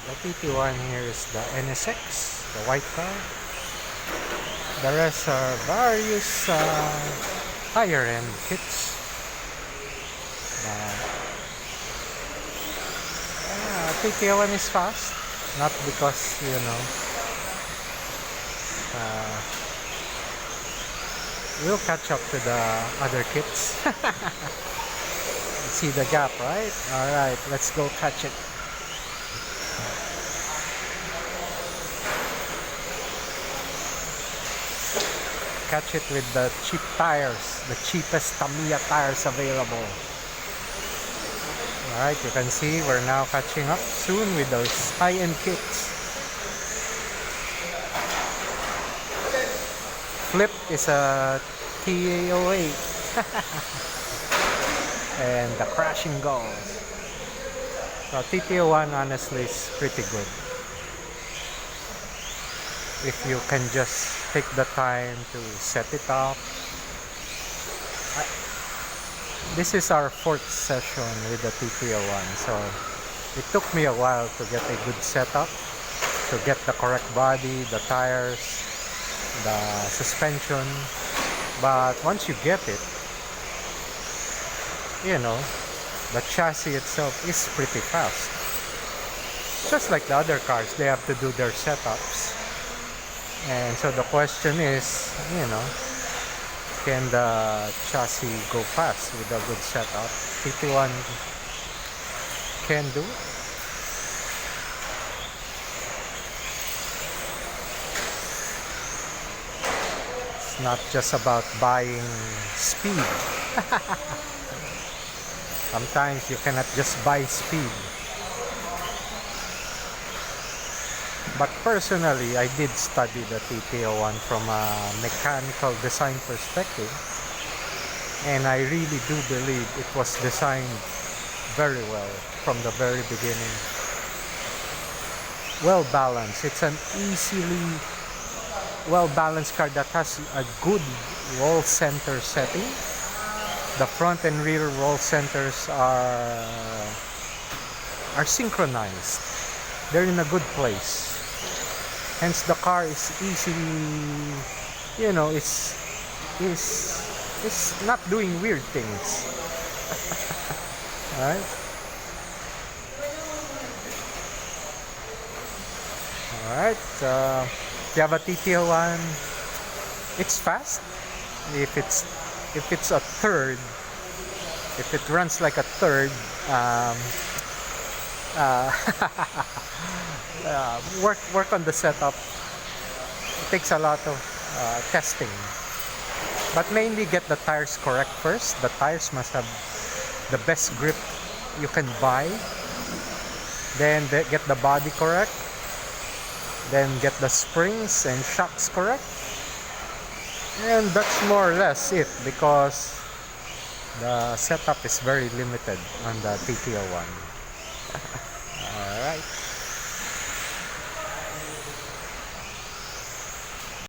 The TT1 here is the NSX, the white car. The rest are various higher end kits. TT01 is fast, not because, we'll catch up to the other kits. See the gap, right? Alright, let's go catch it. Catch it with the cheap tires, the cheapest Tamiya tires available. Alright, you can see we're now catching up soon with those high-end kits. Flip is a TA08 and the crashing goes. So TT01 honestly is pretty good if you can just take the time to set it up. This is our 4th session with the TT01, so it took me a while to get a good setup, to get the correct body, the tires, the suspension. But once you get it, the chassis itself is pretty fast. Just like the other cars, they have to do their setups. And so the question is, can the chassis go fast with a good setup? TT1 can do it. It's not just about buying speed. Sometimes you cannot just buy speed. But personally, I did study the TT01 from a mechanical design perspective, and I really do believe it was designed very well from the very beginning. Well balanced. It's an easily well balanced car that has a good roll center setting. The front and rear roll centers are synchronized. They're in a good place. Hence the car is easily, it's not doing weird things. Alright? Alright, if you have a TT01, it's fast. If it's a turd, if it runs like a turd, work on the setup. It takes a lot of testing, but mainly get the tires correct first. The tires must have the best grip you can buy, then get the body correct, then get the springs and shocks correct, and that's more or less it, because the setup is very limited on the TT01. Alright.